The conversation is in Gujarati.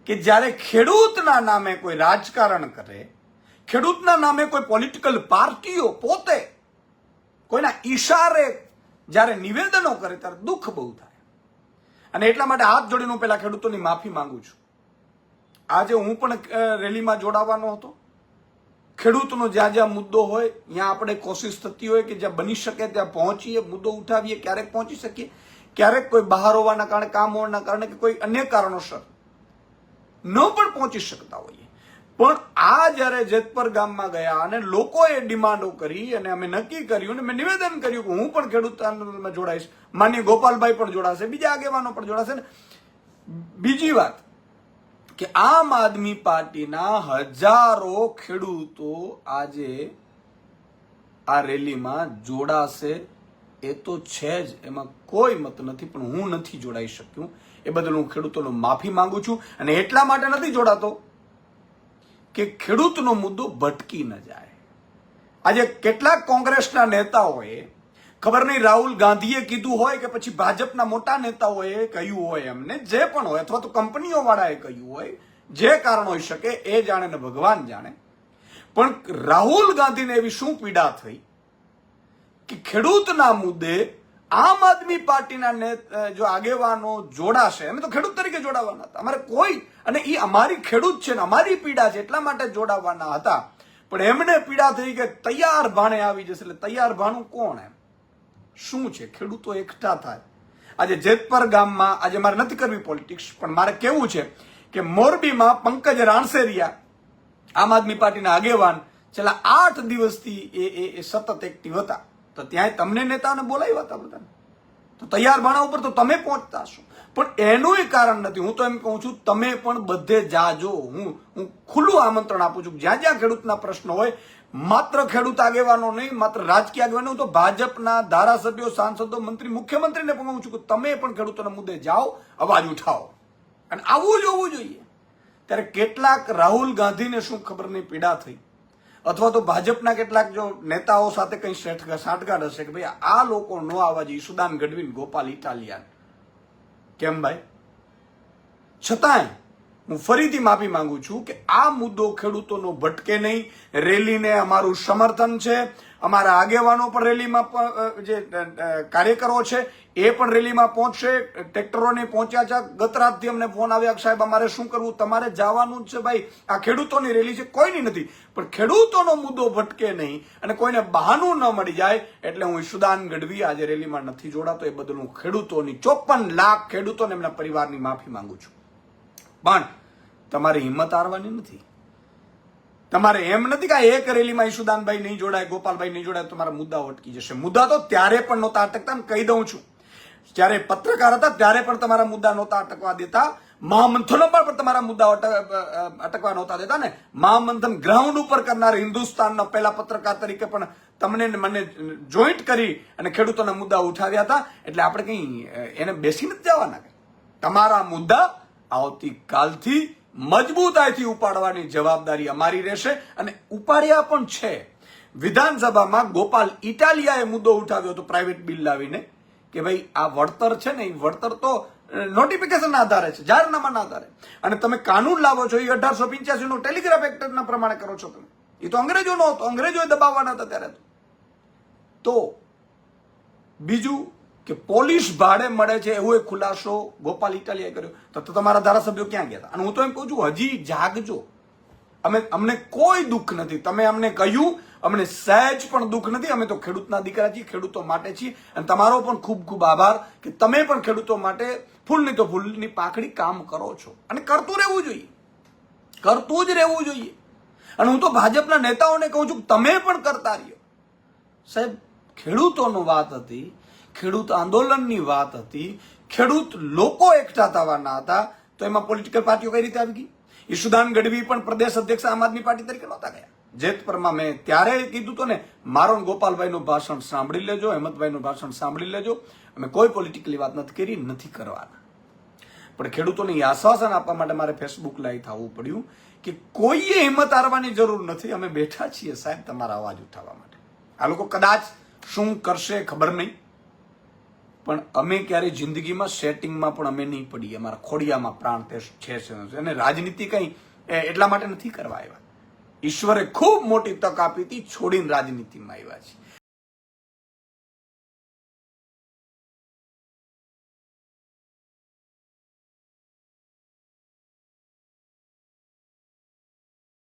કે જ્યારે ખેડૂતના નામે કોઈ રાજકારણ કરે, ખેડૂતના નામે કોઈ પોલિટિકલ પાર્ટીઓ પોતે કોઈના ઈશારે જ્યારે નિવેદનો કરે ત્યારે દુઃખ બહુ થાય. અને એટલા માટે હાથ જોડીને હું પેલા ખેડૂતોની માફી માંગુ છું. આજે હું પણ રેલીમાં જોડાવાનો હતો. ખેડૂતનો જ્યાં જ્યાં મુદ્દો હોય ત્યાં આપણે કોશિશ થતી હોય કે જ્યાં બની શકે ત્યાં પહોંચીએ, મુદ્દો ઉઠાવીએ. ક્યારેક પહોંચી શકીએ, ક્યારેક કોઈ બહાર હોવાના કારણે, કામ હોવાના કારણે કે કોઈ અન્ય કારણોસર ન પણ પહોંચી શકતા હોઈએ. પણ આ જયારે જેતપર ગામમાં ગયા અને લોકોએ ડિમાન્ડો કરી અને અમે નક્કી કર્યું અને મેં નિવેદન કર્યું કે હું પણ ખેડૂત આંદોલનમાં જોડાઈશ, માનનીય ગોપાલભાઈ પણ જોડાશે, બીજા આગેવાનો પણ જોડાશે. ને બીજી વાત કે આમ આદમી પાર્ટીના હજારો ખેડૂતો આજે આ રેલીમાં જોડાશે એ તો છે જ, એમાં કોઈ મત નથી. પણ હું નથી જોડાઈ શક્યું, એ બદલ હું ખેડૂતોનો માફી માંગુ છું. અને એટલા માટે નથી જોડાતો કે ખેડૂતનો મુદ્દો ભટકી ન જાય. આજે કેટલાક કોંગ્રેસના નેતાઓએ, ખબર નહીં રાહુલ ગાંધીએ કીધું હોય કે પછી ભાજપના મોટા નેતાઓએ કહ્યું હોય, એમને જે પણ હોય, અથવા તો કંપનીઓ વાળાએ કહ્યું હોય, જે કારણ હોઈ શકે એ જાણે ને ભગવાન જાણે. પણ રાહુલ ગાંધીને એવી શું પીડા થઈ કે ખેડૂતના મુદ્દે આમ આદમી પાર્ટીના જો આગેવાનો જોડાશે, અમે તો ખેડૂત તરીકે જોડાવાના હતા, અમારે કોઈ, અને એ અમારી ખેડૂત છે ને અમારી પીડા છે એટલા માટે જોડાવાના હતા. પણ એમને પીડા થઈ કે તૈયાર ભાણે આવી જશે. એટલે તૈયાર ભાણું કોણ? એમ શું છે? ખેડૂતો એકઠા થાય. આજે જેતપર ગામમાં, આજે મારે નથી કરવી પોલિટિક્સ, પણ મારે કેવું છે કે મોરબીમાં પંકજ રાણસેરિયા, આમ આદમી પાર્ટીના આગેવાન, છેલ્લા 8 દિવસથી એ સતત એક્ટિવ હતા. તો ત્યાં તમને નેતાઓને બોલાવ્યા હતા બધાને. તો તૈયાર ભાણા ઉપર તો તમે પહોંચતા હશો, પણ એનું કારણ નથી. હું તો એમ કહું છું, તમે પણ બધે જાજો. હું ખુલ્લું આમંત્રણ આપું છું. જ્યાં જ્યાં ખેડૂતના પ્રશ્નો હોય, માત્ર ખેડૂત આગેવાનો નહીં, માત્ર રાજકીય આગેવાનો, હું તો ભાજપના ધારાસભ્યો, સાંસદો, મંત્રી, મુખ્યમંત્રીને પણ કહું છું કે તમે પણ ખેડૂતોના મુદ્દે જાઓ, અવાજ ઉઠાવો. અને આવું જ હોવું જોઈએ. ત્યારે કેટલાક રાહુલ ગાંધીને શું ખબર નહીં પીડા થઈ, અથવા તો ભાજપના કેટલાક જો નેતાઓ સાથે કઈ સાંઠગાંઠ હશે કે ભાઈ આ લોકો નો આવવા જોઈએ, ઈશુદાન ગઢવી, ગોપાલ ઇટાલિયન, કેમ ભાઈ? છતાંય હું ફરીથી માફી માંગુ છું કે આ મુદ્દો ખેડૂતોનો ભટકે નહીં. રેલીને અમારું સમર્થન છે. અમારા આગેવાનો પણ રેલીમાં, જે કાર્યકરો છે એ પણ રેલીમાં પહોંચશે. ટ્રેક્ટરોને પહોંચ્યા છે. ગત રાતથી અમને ફોન આવ્યા કે સાહેબ અમારે શું કરવું? તમારે જવાનું જ છે ભાઈ, આ ખેડૂતોની રેલી છે, કોઈની નથી. પણ ખેડૂતોનો મુદ્દો ભટકે નહીં અને કોઈને બહાનું ન મળી જાય. એટલે હું ઈશુદાન ગઢવી આજે રેલીમાં નથી જોડાતો. એ બદલ હું ખેડૂતોની, 54 લાખ ખેડૂતોને, એમના પરિવારની માફી માંગુ છું. પણ તમારે હિંમત હારવાની નથી. તમારે એમ નથી કે એક રેલીમાં ઈશુદાનભાઈ નહીં જોડાય, ગોપાલભાઈ નહીં જોડાય, તમારા મુદ્દાઓ અટકી જશે. મુદ્દા તો ત્યારે પણ નહોતા અટકતા, કહી દઉં છું. જ્યારે પત્રકાર હતા ત્યારે પણ તમારા મુદ્દા નહોતા અટકવા દેતા. મહામંથનો પર પણ તમારા મુદ્દાઓ અટકવા નહોતા દેતા ને. મહામંથન ગ્રાઉન્ડ ઉપર કરનાર હિન્દુસ્તાનના પહેલા પત્રકાર તરીકે પણ તમને મને જોઈન્ટ કરી અને ખેડૂતોના મુદ્દા ઉઠાવ્યા હતા. એટલે આપણે કઈ એને બેસી નથી જવાના. તમારા મુદ્દા આવતીકાલથી મજબૂતાઈથી ઉપાડવાની જવાબદારી અમારી રહેશે અને ઉપાડ્યા પણ છે. વિધાનસભામાં ગોપાલ ઇટાલિયાએ મુદ્દો ઉઠાવ્યો હતો પ્રાઇવેટ બિલ લાવીને કે ભાઈ આ વળતર છે ને, એ વળતર તો નોટિફિકેશન આધારે છે, જાહેરનામાના આધારે. અને તમે કાનૂન લાવો છો એ 1885 નો ટેલિગ્રાફ એક્ટના પ્રમાણે કરો છો તમે. એ તો અંગ્રેજોનો હતો, અંગ્રેજોએ દબાવવાના હતા ત્યારે. તો બીજું કે પોલીસ ભાડે મળે છે એવો એક ખુલાસો ગોપાલ ઇટાલિયાએ કર્યો. તો તમારા ધારાસભ્યો ક્યાં ગયા હતા? અને હું તો એમ કહું છું, હજી જાગજો. અમને કોઈ દુઃખ નથી. તમે અમને કહ્યું, અમને સહેજ પણ દુઃખ નથી. અમે તો ખેડૂતના દીકરા છીએ, ખેડૂતો માટે છીએ. અને તમારો પણ ખૂબ ખૂબ આભાર કે તમે પણ ખેડૂતો માટે ફૂલની તો ફૂલની પાંખડી કામ કરો છો. અને કરતું રહેવું જોઈએ, કરતું જ રહેવું જોઈએ. અને હું તો ભાજપના નેતાઓને કહું છું, તમે પણ કરતા રહ્યો. સાહેબ, ખેડૂતોની વાત હતી, ખેડૂત આંદોલનની વાત હતી, ખેડૂત લોકો એકઠા થવાના હતા. તો એમાં પોલિટિકલ પાર્ટીઓ કઈ રીતે આવી ગઈ? ઈશુદાન ગઢવી પણ પ્રદેશ અધ્યક્ષ આમ આદમી પાર્ટી તરીકે નહોતા ગયા. જેતપરમાં મેં ત્યારે કીધું હતું ને, મારો ગોપાલભાઈનું ભાષણ સાંભળી લેજો, હેમંતભાઈનું ભાષણ સાંભળી લેજો. અમે કોઈ પોલિટિકલી વાત નથી કરી, નથી કરવાના. પણ ખેડૂતોને આશ્વાસન આપવા માટે મારે ફેસબુક લાઈવ થવું પડ્યું કે કોઈએ હિંમત હારવાની જરૂર નથી. અમે બેઠા છીએ સાહેબ તમારા અવાજ ઉઠાવવા માટે. આ લોકો કદાચ શું કરશે ખબર નહીં, પણ અમે ક્યારેય જિંદગીમાં સેટિંગમાં પણ અમે નહીં પડીએ. અમારા ખોડિયામાં પ્રાણ છે અને રાજનીતિ કંઈ એટલા માટે નથી કરવા આવ્યા. ઈશ્વરે ખૂબ મોટી તક આપી હતી, છોડીને રાજનીતિમાં આવ્યા છે.